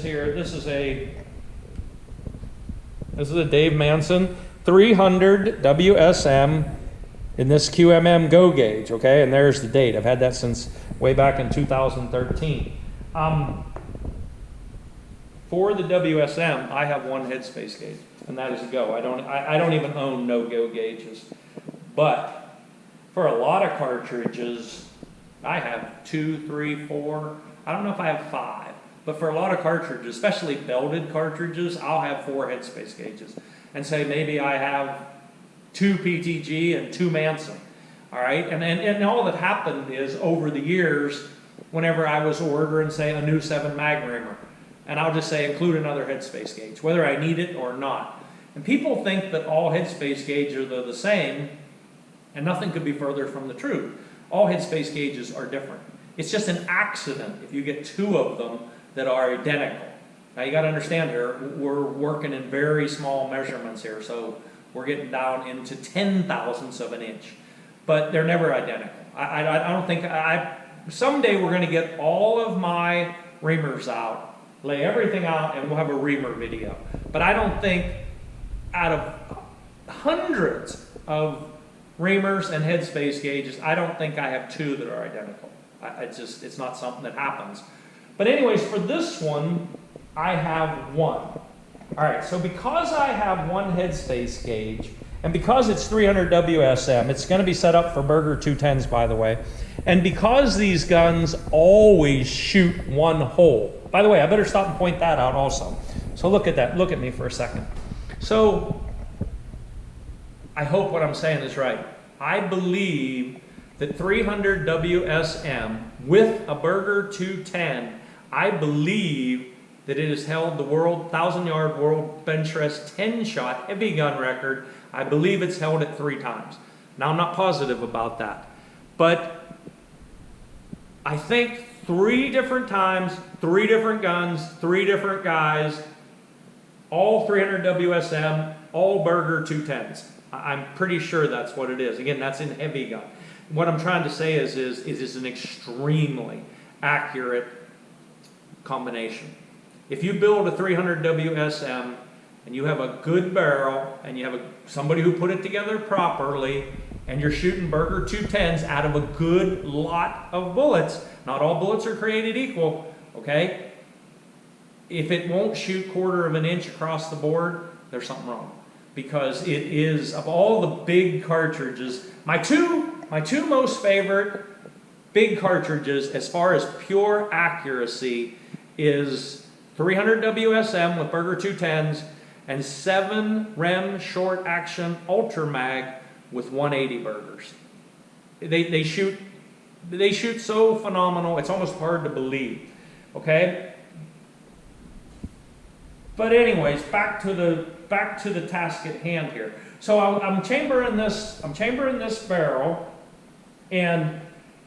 this here. This is a Dave Manson 300 WSM in this Q.M.M. go gauge, okay? And there's the date. I've had that since way back in 2013. For the WSM, I have one Headspace gauge, and that is a go. I don't even own no-go gauges. But for a lot of cartridges, I have 2, 3, 4. I don't know if I have 5. But for a lot of cartridges, especially belted cartridges, I'll have 4 Headspace gauges. And say maybe I have 2 PTG and 2 Manson. All right? And all that happened is over the years, whenever I was ordering, say, a new 7 mag reamer, and I'll just say include another Headspace gauge, whether I need it or not. And people think that all Headspace gauges are the same, and nothing could be further from the truth. All Headspace gauges are different. It's just an accident if you get 2 of them that are identical. Now you got to understand here, we're working in very small measurements here, so we're getting down into 10,000ths of an inch. But they're never identical. I don't think, someday we're going to get all of my reamers out, lay everything out, and we'll have a reamer video. But I don't think out of hundreds of reamers and Headspace gauges, I don't think I have 2 that are identical. It's not something that happens. But anyways, for this one, I have 1. All right, so because I have 1 Headspace gauge, and because it's 300 WSM, it's going to be set up for Berger 210s, by the way, and because these guns always shoot 1 hole. By the way, I better stop and point that out also. So look at that. Look at me for a second. So I hope what I'm saying is right. I believe that 300 WSM with a Berger 210, I believe that it has held the 1,000-yard world bench rest 10-shot heavy gun record. I believe it's held it 3 times. Now, I'm not positive about that. But I think 3 different times, 3 different guns, 3 different guys, all 300 WSM, all Berger 210s. I'm pretty sure that's what it is. Again, that's in heavy gun. What I'm trying to say is it's an extremely accurate combination. If you build a 300 WSM and you have a good barrel and you have somebody who put it together properly and you're shooting Berger 210s out of a good lot of bullets, not all bullets are created equal, okay? If it won't shoot 1/4 of an inch across the board, there's something wrong. Because it is, of all the big cartridges, my two most favorite big cartridges as far as pure accuracy is 300 WSM with Berger 210s and 7 Rem short action Ultra Mag with 180 Bergers. They shoot so phenomenal, it's almost hard to believe. Okay? But anyways, back to the task at hand here. So I'm chambering this barrel, and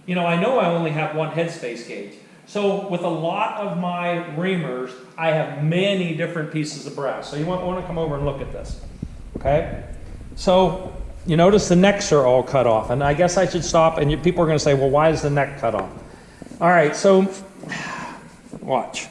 you know I only have 1 Headspace gauge. So with a lot of my reamers, I have many different pieces of brass. So you want to come over and look at this. Okay? So you notice the necks are all cut off, and I guess I should stop, and people are going to say, well, why is the neck cut off? All right, so watch.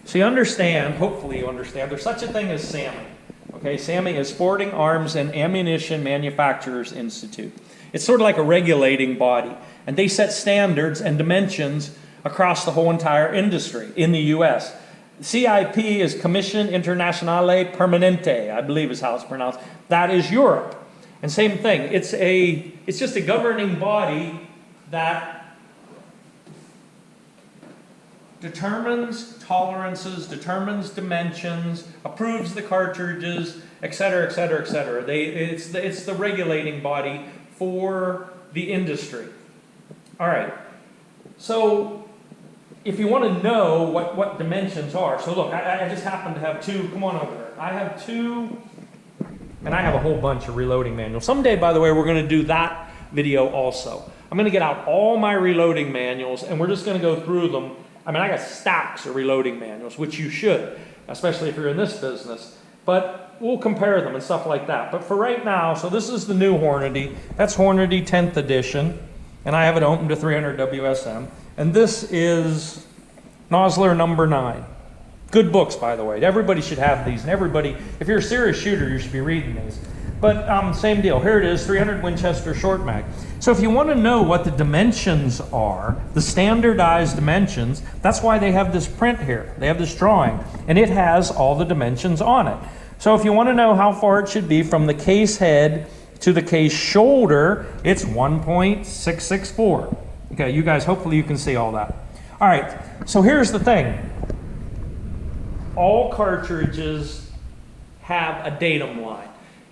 So you understand, hopefully you understand, there's such a thing as SAMMI. Okay, SAMMI is Sporting Arms and Ammunition Manufacturers Institute. It's sort of like a regulating body, and they set standards and dimensions across the whole entire industry in the U.S. CIP is Commission Internationale Permanente, I believe is how it's pronounced. That is Europe. And same thing, it's just a governing body that determines tolerances, determines dimensions, approves the cartridges, etc., etc., etc. It's the regulating body for the industry. All right, so if you want to know what dimensions are, so look, I just happen to have 2, come on over there. I have 2, and I have a whole bunch of reloading manuals. Someday, by the way, we're going to do that video also. I'm going to get out all my reloading manuals, and we're just going to go through them. I mean, I got stacks of reloading manuals, which you should, especially if you're in this business. But we'll compare them and stuff like that. But for right now, so this is the new Hornady. That's Hornady 10th edition, and I have it open to 300 WSM. And this is Nosler number 9. Good books, by the way. Everybody should have these, and everybody, if you're a serious shooter, you should be reading these. But same deal. Here it is, 300 Winchester short mag. So if you want to know what the dimensions are, the standardized dimensions, that's why they have this print here. They have this drawing, and it has all the dimensions on it. So if you want to know how far it should be from the case head to the case shoulder, it's 1.664. Okay, you guys, hopefully you can see all that. All right, so here's the thing. All cartridges have a datum line.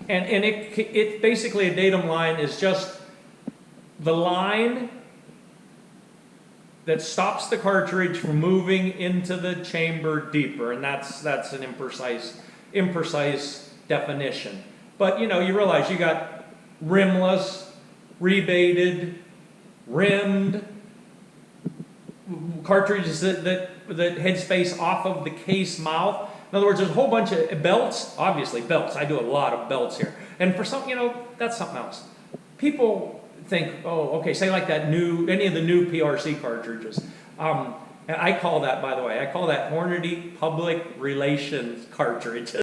And it basically, a datum line is just the line that stops the cartridge from moving into the chamber deeper, and that's an imprecise definition. But you know, you realize you got rimless, rebated, rimmed cartridges that headspace off of the case mouth. In other words, there's a whole bunch of belts, obviously belts. I do a lot of belts here. And for some, you know, that's something else. People think, oh, okay, say like that any of the new PRC cartridges. And I call that, by the way, I call that Hornady Public Relations cartridges.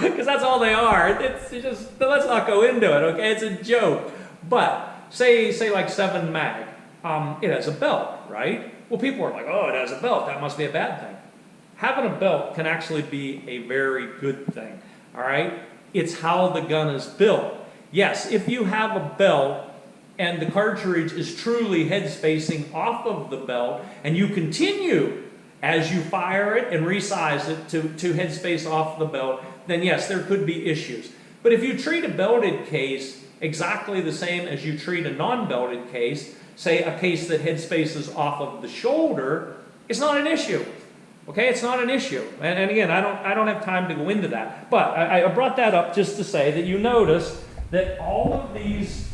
Because that's all they are. It's just, let's not go into it, okay? It's a joke. But say like 7 mag, it has a belt, right? Well, people are like, oh, it has a belt. That must be a bad thing. Having a belt can actually be a very good thing, all right? It's how the gun is built. Yes, if you have a belt and the cartridge is truly head spacing off of the belt, and you continue as you fire it and resize it to head space off the belt, then yes, there could be issues. But if you treat a belted case exactly the same as you treat a non-belted case, say a case that head spaces off of the shoulder, it's not an issue. Okay, it's not an issue. And again, I don't have time to go into that. But I brought that up just to say that you notice that all of these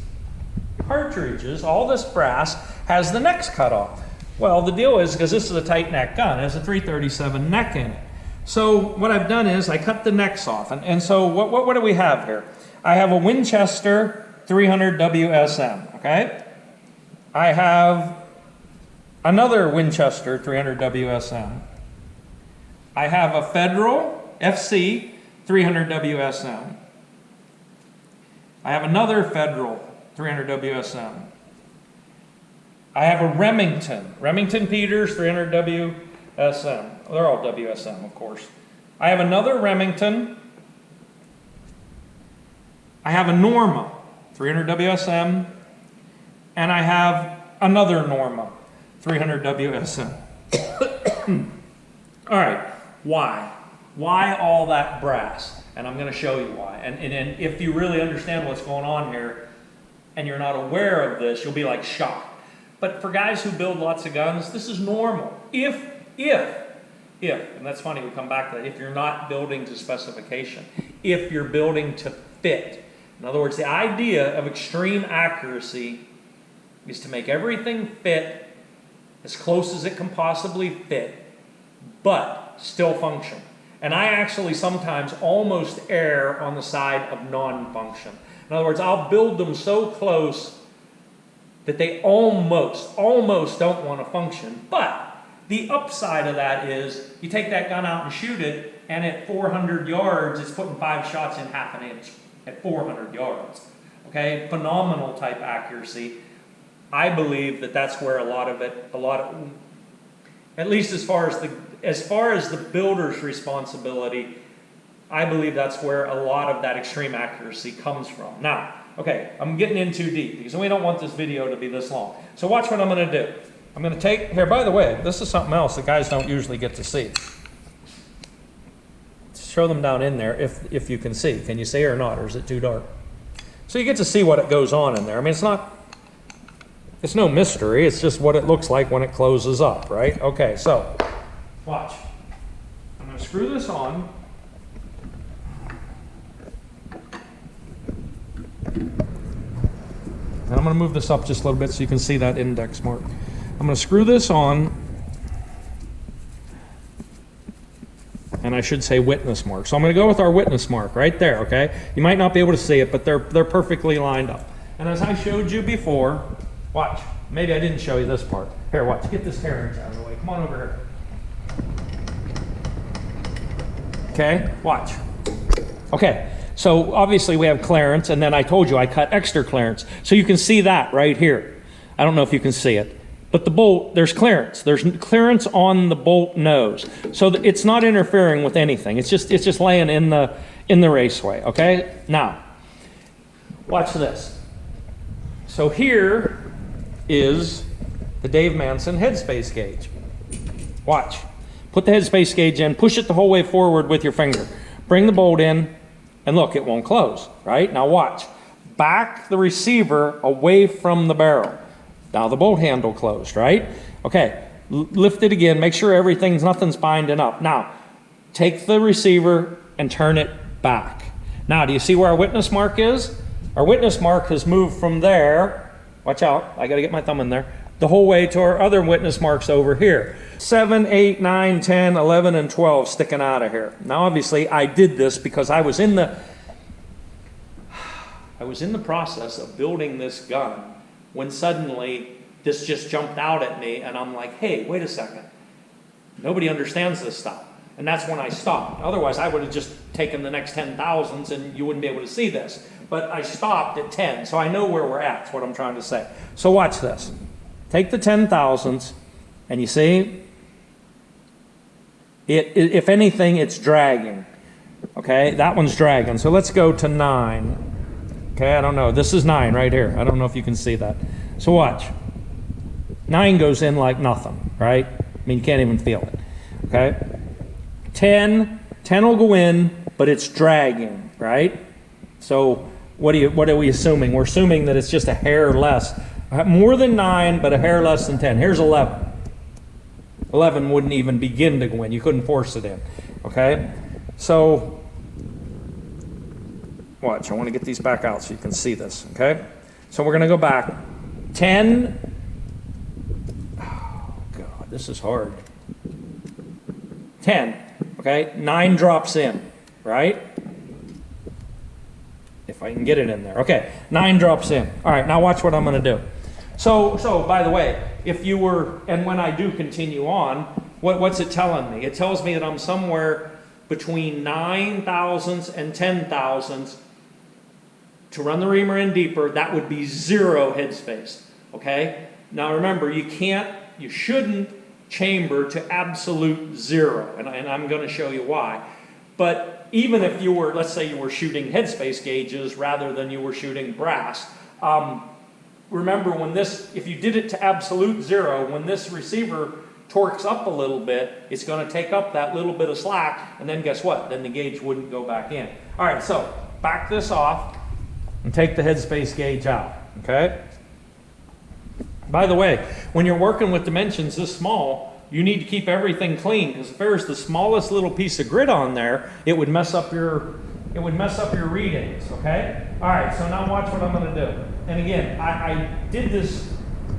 cartridges, all this brass, has the necks cut off. Well, the deal is, because this is a tight neck gun, it has a 337 neck in it. So what I've done is I cut the necks off. And so what do we have here? I have a Winchester 300 WSM, okay? I have another Winchester 300 WSM. I have a Federal FC 300 WSM. I have another Federal 300 WSM. I have a Remington Peters 300 WSM. They're all WSM, of course. I have another Remington. I have a Norma 300 WSM. And I have another Norma 300 WSM. All right, why? Why all that brass? And I'm going to show you why. And if you really understand what's going on here and you're not aware of this, you'll be like shocked. But for guys who build lots of guns, this is normal. If, and that's funny, we come back to that, if you're not building to specification, if you're building to fit. In other words, the idea of extreme accuracy is to make everything fit as close as it can possibly fit, but still function. And I actually sometimes almost err on the side of non-function. In other words, I'll build them so close that they almost don't want to function. But the upside of that is you take that gun out and shoot it, and at 400 yards, it's putting 5 shots in half an inch at 400 yards. Okay, phenomenal type accuracy. I believe that that's where at least as far as the builder's responsibility, I believe that's where a lot of that extreme accuracy comes from. Now, okay, I'm getting in too deep because we don't want this video to be this long. So watch what I'm going to do. I'm going to take, here, by the way, this is something else that guys don't usually get to see. Show them down in there if you can see. Can you see or not, or is it too dark? So you get to see what goes on in there. I mean, it's no mystery, it's just what it looks like when it closes up, right? Okay, so, watch. I'm going to screw this on. And I'm going to move this up just a little bit so you can see that index mark. I'm going to screw this on. and I should say witness mark. So I'm going to go with our witness mark right there, okay? You might not be able to see it, but they're perfectly lined up. And as I showed you before, watch. Maybe I didn't show you this part. Here, watch. Get this carriage out of the way. Come on over here. Okay, watch. Okay, so obviously we have clearance, and then I told you I cut extra clearance. So you can see that right here. I don't know if you can see it. But the bolt, there's clearance. There's clearance on the bolt nose. So it's not interfering with anything. It's just laying in the raceway, okay? Now, watch this. So here is the Dave Manson headspace gauge. Watch. Put the headspace gauge in, push it the whole way forward with your finger. Bring the bolt in, and look, it won't close, right? Now watch. Back the receiver away from the barrel. Now the bolt handle closed, right? Okay, lift it again, make sure nothing's binding up. Now, take the receiver and turn it back. Now, do you see where our witness mark is? Our witness mark has moved from there, watch out, I gotta get my thumb in there, the whole way to our other witness marks over here. 7, 8, 9, 10, 11, and 12 sticking out of here. Now, obviously, I did this because I was in the process of building this gun when suddenly this just jumped out at me, and I'm like, hey, wait a second. Nobody understands this stuff. And that's when I stopped. Otherwise, I would have just taken the next 10,000s and you wouldn't be able to see this. But I stopped at 10, so I know where we're at, is what I'm trying to say. So watch this. Take the 10,000s, and you see, if anything, it's dragging. Okay, that one's dragging. So let's go to 9. Okay, I don't know. This is 9 right here. I don't know if you can see that. So watch. 9 goes in like nothing, right? I mean, you can't even feel it. Okay? 10 will go in, but it's dragging, right? So what are we assuming? We're assuming that it's just a hair less. More than 9, but a hair less than 10. Here's 11. 11 wouldn't even begin to go in. You couldn't force it in. Okay? So watch, I want to get these back out so you can see this, okay? So we're going to go back. 10. Oh, God, this is hard. 10, okay? 9 drops in, right? If I can get it in there. Okay, 9 drops in. All right, now watch what I'm going to do. So by the way, if you were, and when I do continue on, what's it telling me? It tells me that I'm somewhere between 9,000s and 10,000s. To run the reamer in deeper, that would be 0 headspace, okay? Now remember, you shouldn't chamber to absolute 0, and I'm going to show you why. But even if you were, let's say you were shooting headspace gauges rather than you were shooting brass, remember if you did it to absolute 0, when this receiver torques up a little bit, it's going to take up that little bit of slack, and then guess what? Then the gauge wouldn't go back in. All right, so back this off and take the headspace gauge out, okay? By the way, when you're working with dimensions this small, you need to keep everything clean, because if there's the smallest little piece of grit on there, it would mess up your readings, okay? All right, so now watch what I'm going to do. And again, I did this,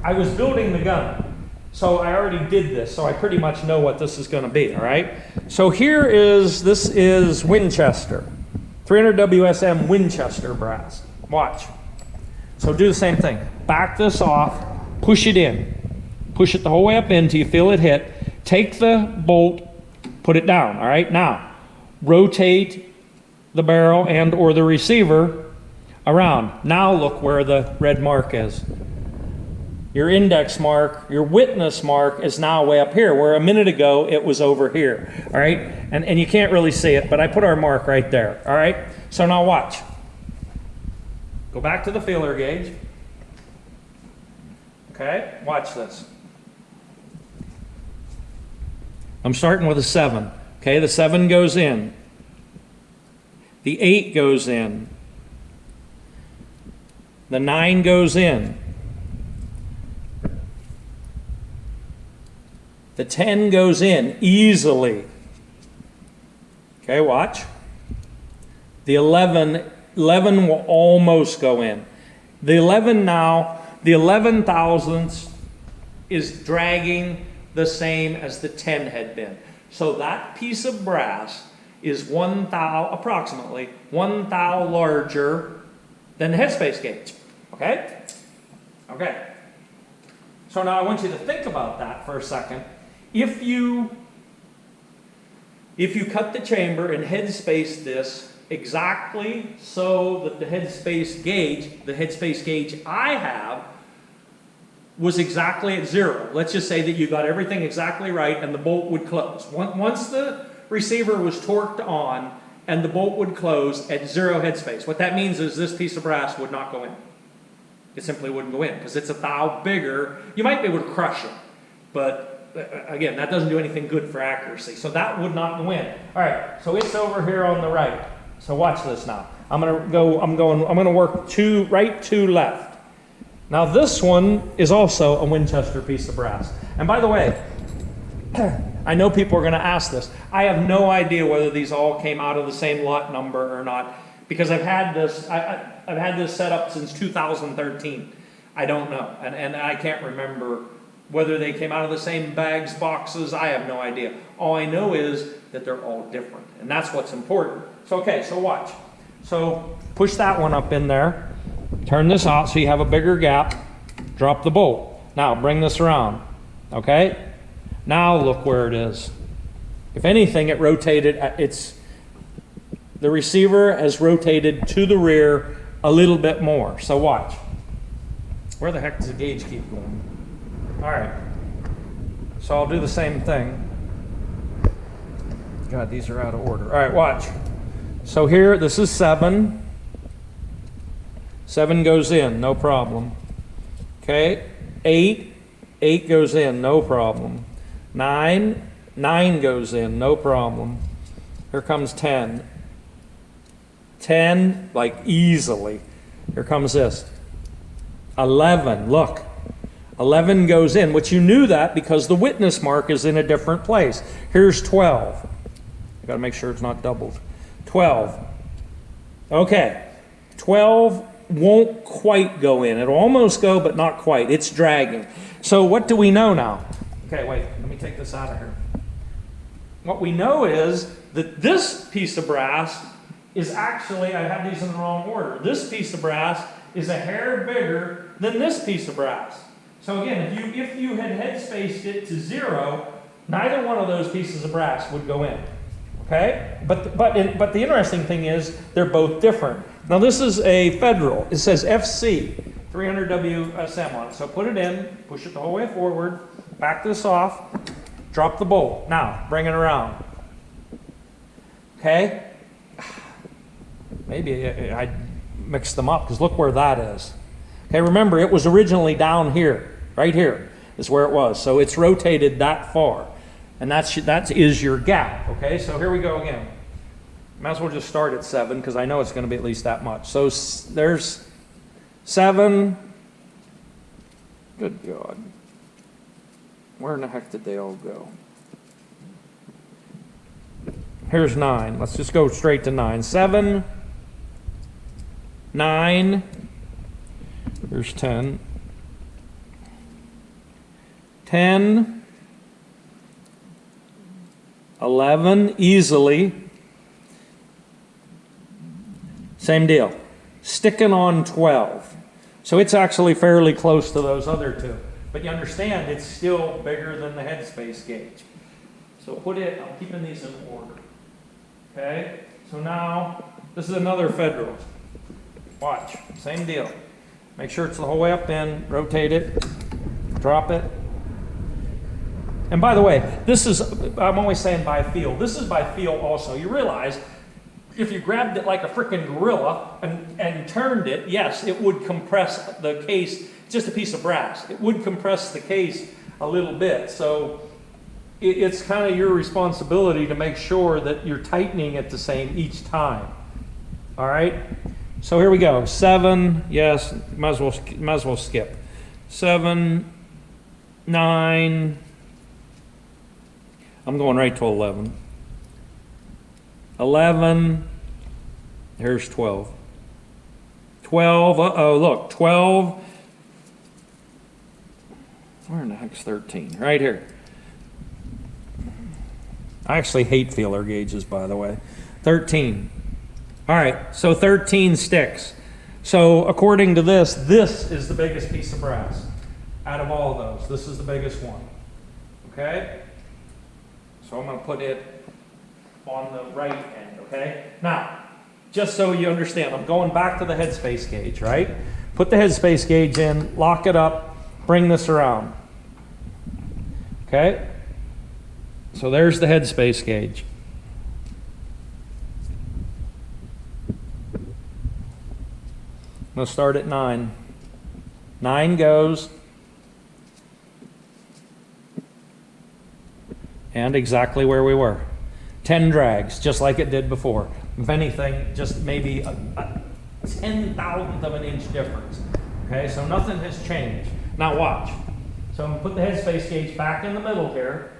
I was building the gun, so I already did this, so I pretty much know what this is going to be, all right? So this is Winchester, 300 WSM Winchester brass. Watch. So do the same thing. Back this off, push it in. Push it the whole way up in until you feel it hit. Take the bolt, put it down, all right? Now, rotate the barrel and or the receiver around. Now look where the red mark is. Your index mark, your witness mark is now way up here, where a minute ago it was over here, all right? And you can't really see it, but I put our mark right there, all right? So now watch. Go back to the feeler gauge. Okay, watch this. I'm starting with a 7. Okay, the 7 goes in. The 8 goes in. The 9 goes in. The 10 goes in easily. Okay, watch. The 11 will almost go in. The 11 now, the 11 thousandths is dragging the same as the 10 had been. So that piece of brass is 1 thou, approximately 1 thou larger than the headspace gauge. Okay? Okay. So now I want you to think about that for a second. If you cut the chamber and headspace this exactly so that the headspace gauge I have, was exactly at 0. Let's just say that you got everything exactly right and the bolt would close. Once the receiver was torqued on and the bolt would close at 0 headspace, what that means is this piece of brass would not go in. It simply wouldn't go in because it's a thou bigger. You might be able to crush it, but again, that doesn't do anything good for accuracy. So that would not go in. All right, so it's over here on the right. So watch this now. I'm gonna work right, 2 left. Now this one is also a Winchester piece of brass. And by the way, I know people are going to ask this. I have no idea whether these all came out of the same lot number or not, because I've had this set up since 2013. I don't know, and I can't remember whether they came out of the same bags, boxes. I have no idea. All I know is that they're all different, and that's what's important. So okay, so watch. So push that one up in there. Turn this out so you have a bigger gap. Drop the bolt. Now bring this around. Okay? Now look where it is. If anything, it rotated. The receiver has rotated to the rear a little bit more. So watch. Where the heck does the gauge keep going? All right. So I'll do the same thing. God, these are out of order. All right, watch. So here, this is 7. 7 goes in, no problem. Okay, 8 goes in, no problem. 9 goes in, no problem. Here comes 10. 10, like easily. Here comes this. 11, look. 11 goes in, which you knew that because the witness mark is in a different place. Here's 12. I gotta make sure it's not doubled. 12. Okay, 12 won't quite go in. It'll almost go, but not quite. It's dragging. So what do we know now? Okay, wait, let me take this out of here. What we know is that this piece of brass is actually, I have these in the wrong order. This piece of brass is a hair bigger than this piece of brass. So again, if you had headspaced it to 0, neither one of those pieces of brass would go in. Okay? But the interesting thing is they're both different. Now this is a Federal. It says FC, 300 WSM on it. So put it in, push it the whole way forward, back this off, drop the bolt. Now, bring it around. Okay? Maybe I mixed them up because look where that is. Okay, remember it was originally down here, right here is where it was. So it's rotated that far. And that is your gap, okay? So here we go again. Might as well just start at 7 because I know it's going to be at least that much. So there's 7. Good God. Where in the heck did they all go? Here's 9. Let's just go straight to 9. 7, 9. Here's 10. 10. 11, easily. Same deal. Sticking on 12. So it's actually fairly close to those other two. But you understand, it's still bigger than the headspace gauge. So put it, I'm keeping these in order. Okay? So now, this is another Federal. Watch, same deal. Make sure it's the whole way up in, rotate it, drop it. And by the way, this is, I'm always saying by feel. This is by feel also. You realize if you grabbed it like a freaking gorilla and turned it, yes, it would compress the case, just a piece of brass. It would compress the case a little bit. So it's kind of your responsibility to make sure that you're tightening it the same each time. All right? So here we go. 7, yes, might as well skip. 7, 9, I'm going right to 11. 11, here's 12. 12, uh-oh, look, 12. Where in the heck's 13? Right here. I actually hate feeler gauges, by the way. 13. All right, so 13 sticks. So according to this, this is the biggest piece of brass out of all of those. This is the biggest one. Okay? So I'm going to put it on the right end, okay? Now, just so you understand, I'm going back to the headspace gauge, right? Put the headspace gauge in, lock it up, bring this around. Okay? So there's the headspace gauge. I'm going to start at 9. 9 goes. And exactly where we were. 10 drags, just like it did before. If anything, just maybe a 10,000th of an inch difference. Okay, so nothing has changed. Now watch. So I'm going to put the headspace gauge back in the middle here.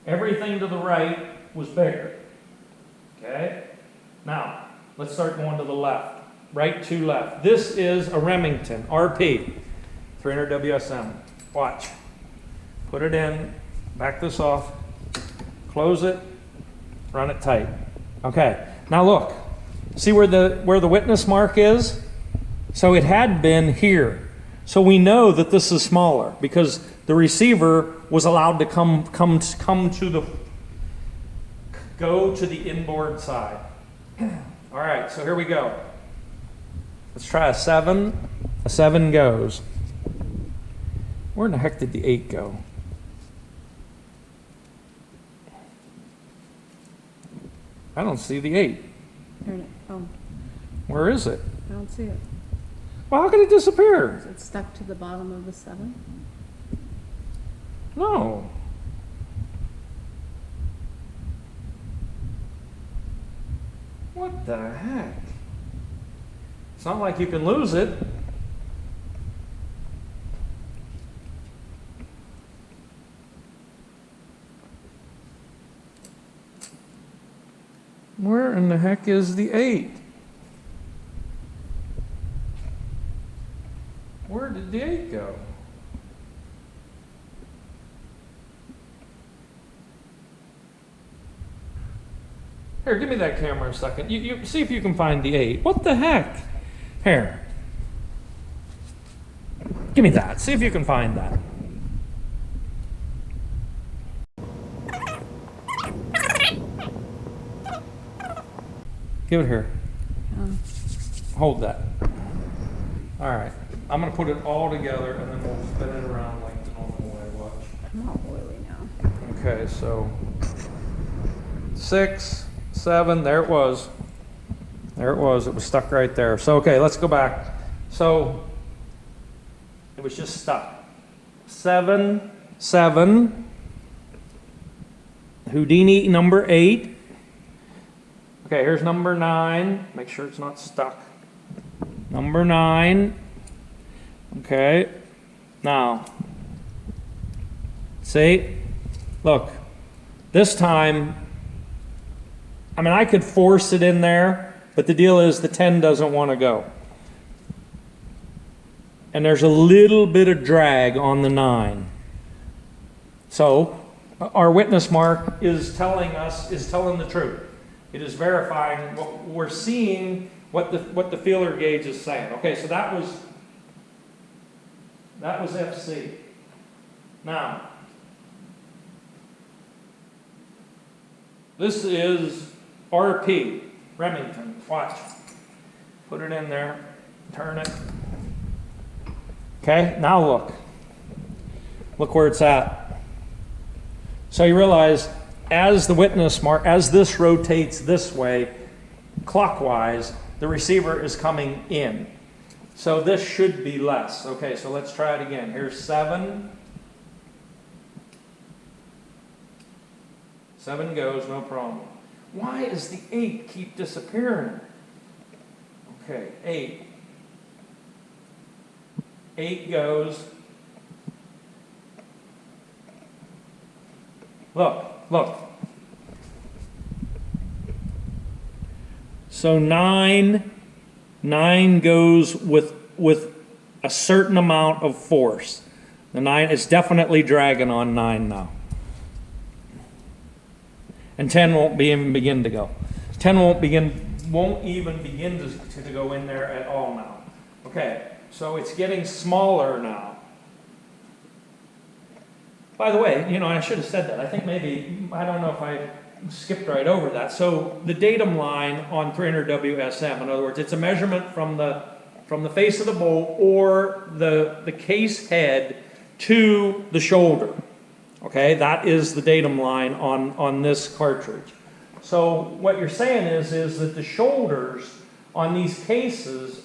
Everything to the right was bigger. Okay? Now, let's start going to the left. Right to left. This is a Remington RP 300 WSM. Watch. Put it in, back this off, close it, run it tight. Okay. Now look. See where the witness mark is? So it had been here. So we know that this is smaller because the receiver was allowed to go to the inboard side. All right, so here we go. Let's try a 7. A 7 goes. Where in the heck did the 8 go? I don't see the 8. Oh, Where is it? I don't see it. Well, how could it disappear? Is it stuck to the bottom of the 7? No. What the heck? It's not like you can lose it. Where in the heck is the 8? Where did the 8 go? Here, give me that camera a second. You see if you can find the 8. What the heck? Here. Give me that. See if you can find that. Give it here. Hold that. All right. I'm going to put it all together and then we'll spin it around like the normal way. Watch. I'm all oily now. Okay, so 6, 7, there it was. There it was. It was stuck right there. So, okay, let's go back. So, it was just stuck. 7, 7. Houdini number 8. Okay, here's number 9. Make sure it's not stuck. Number 9. Okay. Now, see? Look. This time, I mean, I could force it in there, but the deal is the 10 doesn't want to go. And there's a little bit of drag on the 9. So, our witness mark is telling the truth. It is verifying what we're seeing, what the feeler gauge is saying. Okay, so that was FC. Now, this is RP, Remington. Watch. Put it in there. Turn it. Okay, now look. Look where it's at. So you realize as the witness mark, as this rotates this way, clockwise, the receiver is coming in. So this should be less. Okay, so let's try it again. Here's 7. 7 goes, no problem. Why does the 8 keep disappearing? Okay, 8. 8 goes. Look. So 9 goes with a certain amount of force. The 9 is definitely dragging on 9 now. And 10 won't even begin to go. 10 won't even begin to go in there at all now. Okay, so it's getting smaller now. By the way, you know, I should have said that. I think maybe, I don't know if I skipped right over that. So the datum line on 300 WSM, in other words, it's a measurement from the face of the bolt or the case head to the shoulder. Okay, that is the datum line on this cartridge. So what you're saying is that the shoulders on these cases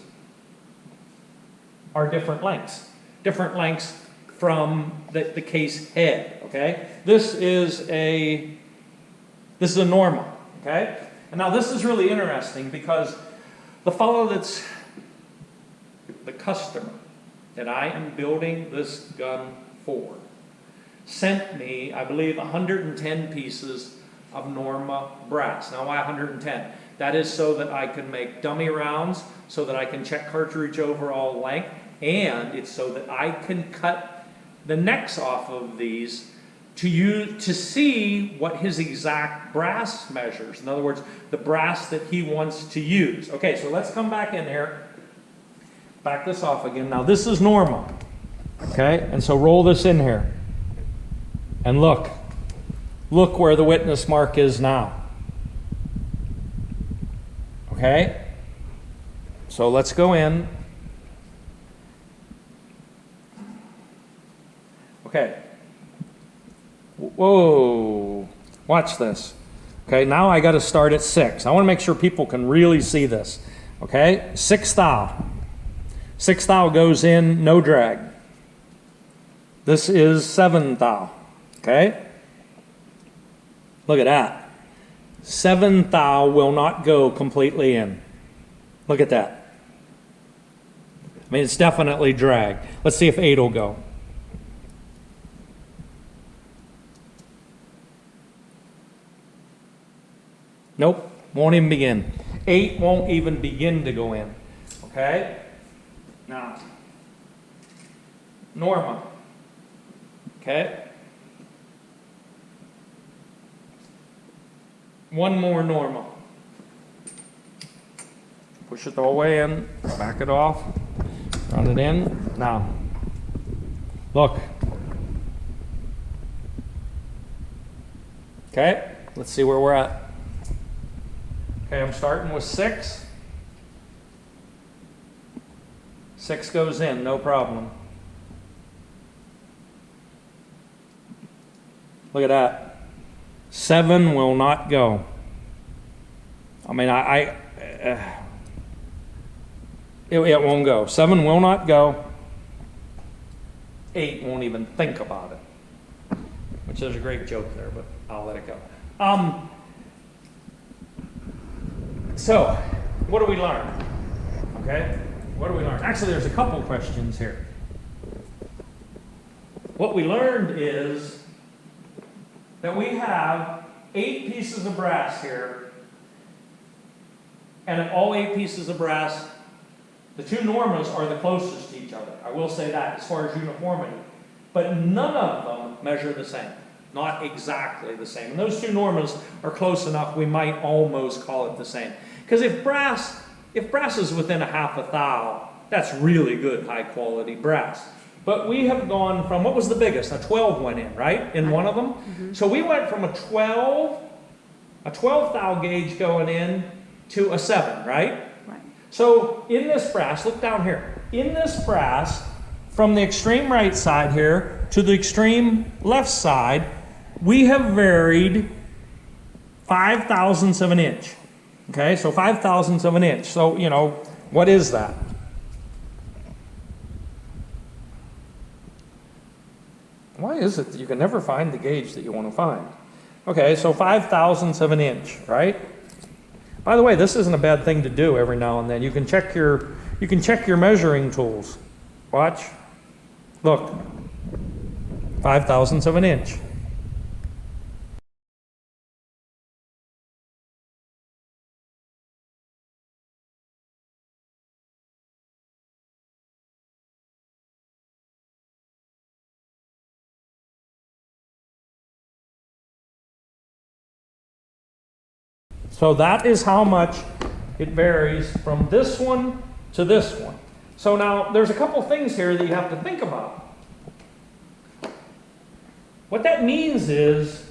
are different lengths from the case head. Okay, this is a normal. Okay, and now this is really interesting because the fellow that's the customer that I am building this gun for sent me, I believe, 110 pieces of Norma brass. Now, why 110? That is so that I can make dummy rounds, so that I can check cartridge overall length, and it's so that I can cut the necks off of these to see what his exact brass measures. In other words, the brass that he wants to use. Okay, so let's come back in here. Back this off again. Now, this is Norma. Okay, and so roll this in here. And look where the witness mark is now. Okay? So let's go in. Okay. Whoa. Watch this. Okay, now I got to start at 6. I want to make sure people can really see this. Okay? 6 thou. 6 thou goes in, no drag. This is 7 thou. Okay? Look at that. 7 thou will not go completely in. Look at that. I mean, it's definitely drag. Let's see if 8 will go. Nope, won't even begin. 8 won't even begin to go in. Okay? Now, Norma. Okay? One more Norma. Push it the whole way in, back it off, run it in. Now, look. Okay, let's see where we're at. Okay, I'm starting with 6. 6 goes in, no problem. Look at that. 7 will not go. I mean, it won't go. 7 will not go. 8 won't even think about it. Which is a great joke there, but I'll let it go. So, what do we learn? Okay? What do we learn? Actually, there's a couple questions here. What we learned is that we have 8 pieces of brass here, and at all 8 pieces of brass, the 2 Normas are the closest to each other. I will say that as far as uniformity. But none of them measure the same. Not exactly the same. And those 2 Normas are close enough, we might almost call it the same. Because if brass is within a half a thou, that's really good, high quality brass. But we have gone from, what was the biggest? A 12 went in, right? In one of them? Mm-hmm. So we went from a 12 thou gauge going in to a 7, right? Right. So in this brass, look down here. In this brass, from the extreme right side here to the extreme left side, we have varied 5 thousandths of an inch. Okay, so 5 thousandths of an inch. So, you know, what is that? Why is it that you can never find the gauge that you want to find? Okay, so 5 thousandths of an inch, right? By the way, this isn't a bad thing to do every now and then. You can check your measuring tools. Watch. Look. 5 thousandths of an inch. So that is how much it varies from this one to this one. So now there's a couple things here that you have to think about. What that means is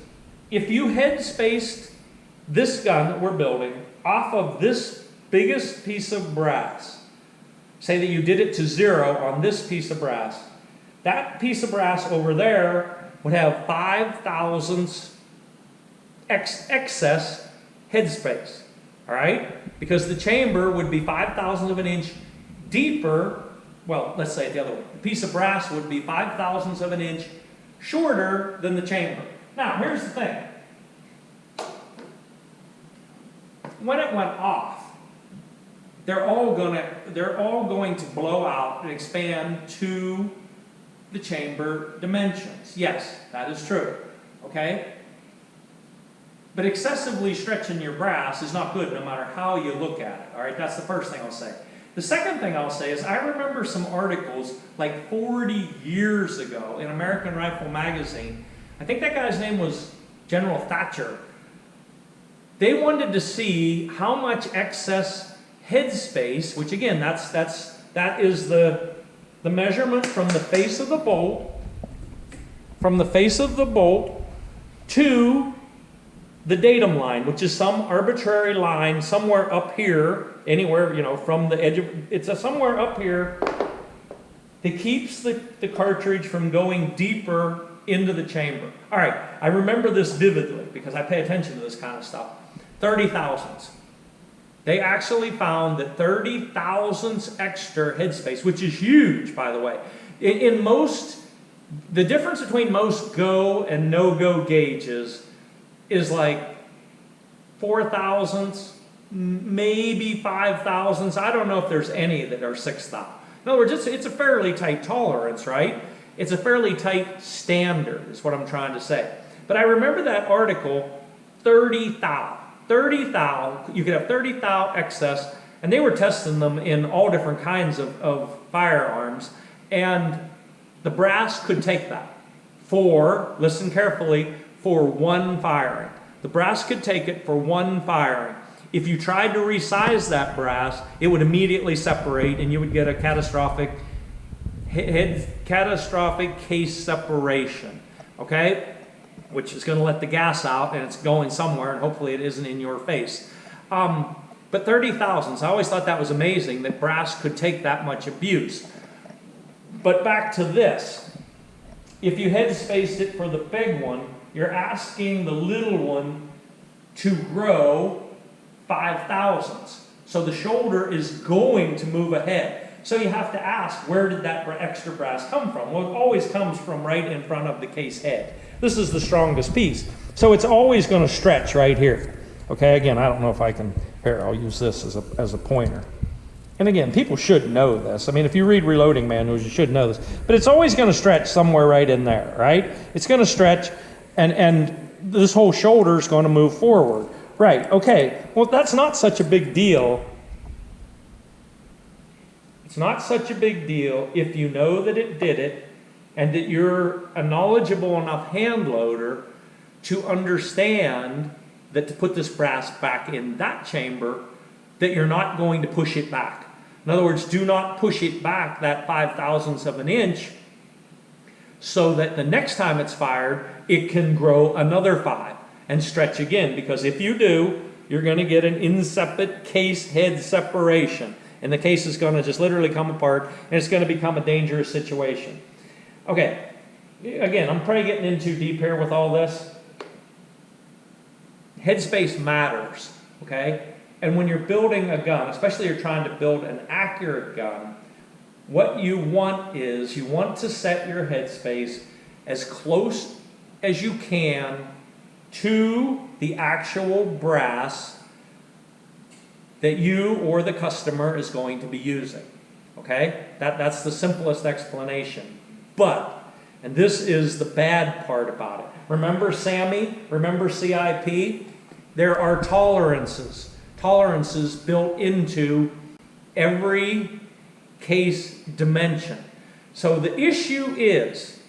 if you head spaced this gun that we're building off of this biggest piece of brass, say that you did it to 0 on this piece of brass, that piece of brass over there would have 5 thousandths excess headspace, all right? Because the chamber would be 5 thousandths of an inch deeper, well, let's say it the other way. The piece of brass would be 5 thousandths of an inch shorter than the chamber. Now, here's the thing. When it went off, they're all going to blow out and expand to the chamber dimensions. Yes, that is true. Okay? But excessively stretching your brass is not good no matter how you look at it. All right, that's the first thing I'll say. The second thing I'll say is I remember some articles like 40 years ago in American Rifle Magazine. I think that guy's name was General Thatcher. They wanted to see how much excess headspace, which again, that is the measurement from the face of the bolt, to the datum line, which is some arbitrary line somewhere up here, anywhere, you know, from the edge of, it's somewhere up here that keeps the cartridge from going deeper into the chamber. All right, I remember this vividly because I pay attention to this kind of stuff. 30 thousandths. They actually found that 30 thousandths extra headspace, which is huge, by the way. In most, the difference between most go and no-go gauges is like 4 thousandths, maybe 5 thousandths. I don't know if there's any that are 6 thousandths. In other words, it's a fairly tight tolerance, right? It's a fairly tight standard, is what I'm trying to say. But I remember that article, 30 thou. 30 thou, you could have 30 thou excess, and they were testing them in all different kinds of firearms, and the brass could take that for, listen carefully, for one firing. The brass could take it for one firing. If you tried to resize that brass, it would immediately separate, and you would get a catastrophic case separation, okay? Which is going to let the gas out, and it's going somewhere, and hopefully it isn't in your face. But 30 thousandths, I always thought that was amazing, that brass could take that much abuse. But back to this. If you head spaced it for the big one, you're asking the little one to grow 5 thousandths. So the shoulder is going to move ahead. So you have to ask, where did that extra brass come from? Well, it always comes from right in front of the case head. This is the strongest piece. So it's always going to stretch right here. Okay, again, I don't know if I can, here, I'll use this as a pointer. And again, people should know this. I mean, if you read reloading manuals, you should know this. But it's always going to stretch somewhere right in there, right? It's going to stretch, and this whole shoulder is going to move forward. Right, okay. Well, that's not such a big deal. It's not such a big deal if you know that it did it, and that you're a knowledgeable enough hand loader to understand that to put this brass back in that chamber, that you're not going to push it back. In other words, do not push it back that 5 thousandths of an inch so that the next time it's fired, it can grow another 5 and stretch again. Because if you do, you're going to get an incipient case head separation. And the case is going to just literally come apart, and it's going to become a dangerous situation. Okay, again, I'm probably getting in too deep here with all this. Headspace matters, okay? And when you're building a gun, especially you're trying to build an accurate gun, what you want is you want to set your headspace as close as you can to the actual brass that you or the customer is going to be using, okay? That's the simplest explanation. But, and this is the bad part about it, remember SAMMI, remember CIP? There are tolerances built into every case dimension. So the issue is,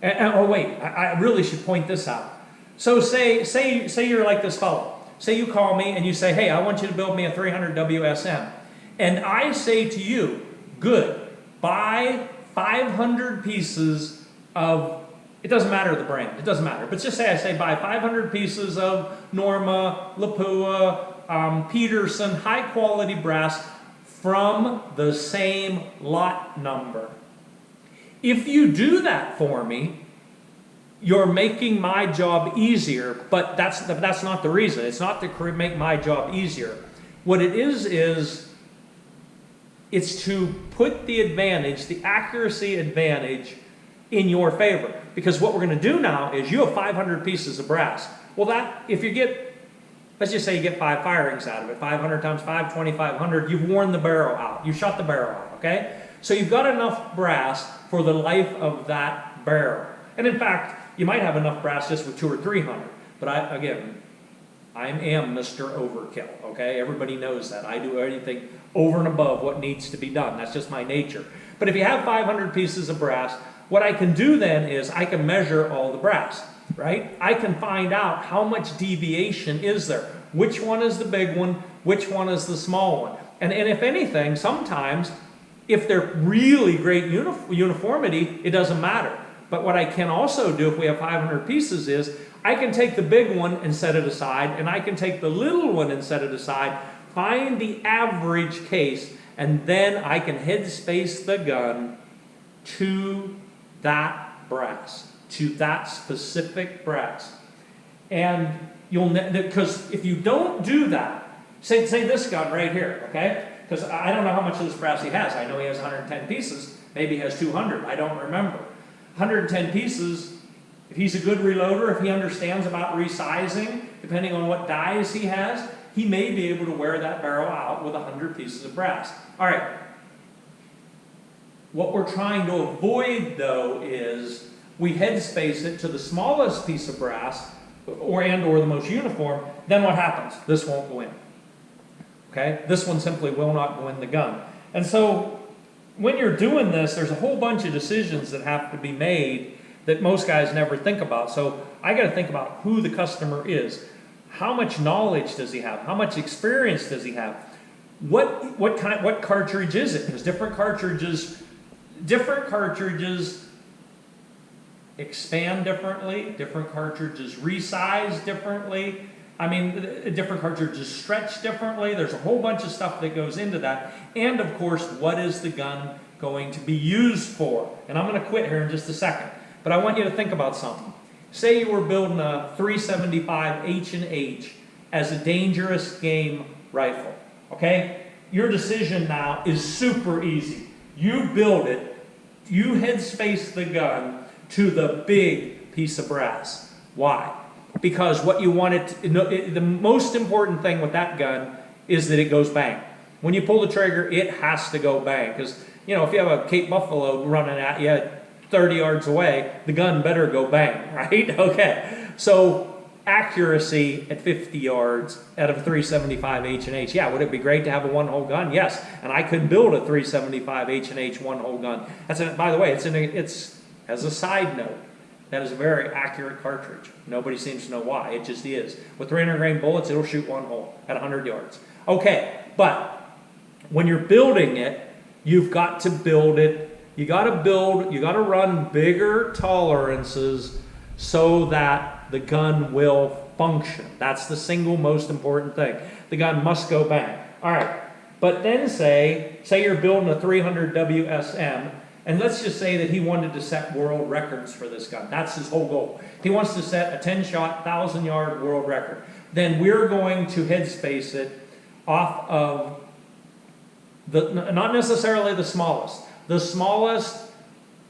oh wait, I really should point this out. So say you're like this fellow. say you call me and you say, hey, I want you to build me a 300 WSM. And I say to you, good, buy 500 pieces of, it doesn't matter the brand, it doesn't matter. But just say I say buy 500 pieces of Norma, Lapua, Peterson, high quality brass from the same lot number. If you do that for me, you're making my job easier, but that's not the reason. It's not to make my job easier. What it is it's to put the advantage, the accuracy advantage in your favor. Because what we're going to do now is you have 500 pieces of brass. Well, that, if you get, let's just say you get 5 firings out of it, 500 times 5, 2,500, you've worn the barrel out. You shot the barrel out, okay? So you've got enough brass for the life of that barrel. And in fact, you might have enough brass just with 200 or 300. But I am Mr. Overkill, okay? Everybody knows that. I do anything over and above what needs to be done. That's just my nature. But if you have 500 pieces of brass, what I can do then is I can measure all the brass, right? I can find out how much deviation is there. Which one is the big one? Which one is the small one? And if anything, sometimes, if they're really great uniformity, it doesn't matter. But what I can also do if we have 500 pieces is I can take the big one and set it aside, and I can take the little one and set it aside, find the average case, and then I can headspace the gun to that brass, to that specific brass. And you'll, because if you don't do that, say this gun right here, okay? Because I don't know how much of this brass he has. I know he has 110 pieces. Maybe he has 200. I don't remember. 110 pieces, if he's a good reloader, if he understands about resizing, depending on what dies he has, he may be able to wear that barrel out with 100 pieces of brass. All right. What we're trying to avoid, though, is we headspace it to the smallest piece of brass or the most uniform. Then what happens? This won't go in. Okay? This one simply will not go in the gun. And so when you're doing this, there's a whole bunch of decisions that have to be made that most guys never think about. So I got to think about who the customer is. How much knowledge does he have? How much experience does he have? What cartridge is it? Because different cartridges expand differently, different cartridges resize differently. I mean, different cartridges stretch differently. There's a whole bunch of stuff that goes into that. And of course, what is the gun going to be used for? And I'm going to quit here in just a second. But I want you to think about something. Say you were building a 375 H&H as a dangerous game rifle. Okay? Your decision now is super easy. You build it. You headspace the gun to the big piece of brass. Why? Because what you want it, the most important thing with that gun is that it goes bang. When you pull the trigger, it has to go bang. Because, you know, if you have a Cape Buffalo running at you 30 yards away, the gun better go bang, right? Okay. So accuracy at 50 yards out of a 375 H&H. Yeah, would it be great to have a one-hole gun? Yes. And I could build a 375 H&H one-hole gun. By the way, it's as a side note, that is a very accurate cartridge. Nobody seems to know why. It just is. With 300 grain bullets, it'll shoot one hole at 100 yards. Okay, but when you're building it, you've got to build it. You got to run bigger tolerances so that the gun will function. That's the single most important thing. The gun must go bang. All right, but then say you're building a 300 WSM, and let's just say that he wanted to set world records for this gun. That's his whole goal. He wants to set a 10-shot, 1,000-yard world record. Then we're going to headspace it off of not necessarily the smallest,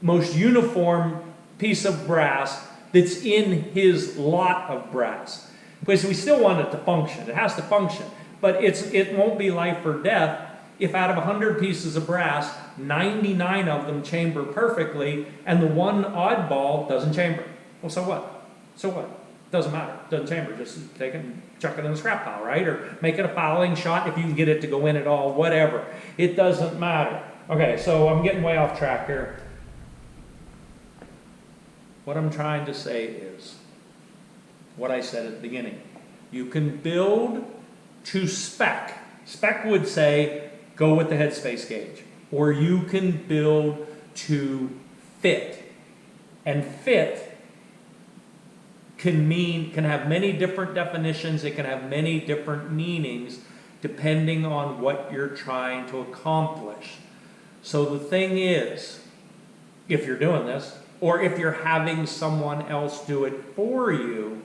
most uniform piece of brass that's in his lot of brass. Because we still want it to function. It has to function. But it won't be life or death if out of 100 pieces of brass, 99 of them chamber perfectly, and the one oddball doesn't chamber. Well, so what? So what? Doesn't matter. Doesn't chamber. Just take it and chuck it in the scrap pile, right? Or make it a fouling shot if you can get it to go in at all, whatever. It doesn't matter. Okay, so I'm getting way off track here. What I'm trying to say is what I said at the beginning. You can build to spec. Spec would say, go with the headspace gauge. Or you can build to fit. And fit can have many different definitions. It can have many different meanings depending on what you're trying to accomplish. So the thing is, if you're doing this, or if you're having someone else do it for you,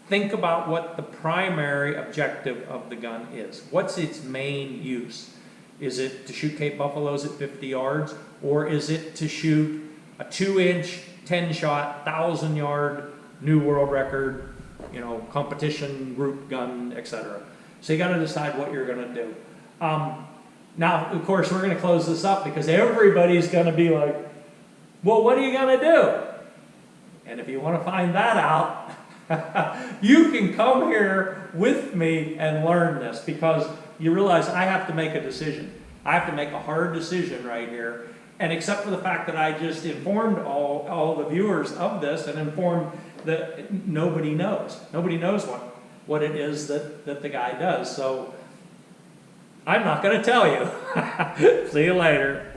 think about what the primary objective of the gun is. What's its main use? Is it to shoot Cape buffaloes at 50 yards? Or is it to shoot a 2-inch, 10-shot, 1,000-yard, new world record, competition, group gun, etc.? So you got to decide what you're going to do. Now, of course, we're going to close this up because everybody's going to be like, well, what are you going to do? And if you want to find that out, you can come here with me and learn this, because you realize I have to make a decision. I have to make a hard decision right here. And except for the fact that I just informed all the viewers of this and informed that nobody knows. Nobody knows what it is that the guy does. So I'm not going to tell you. See you later.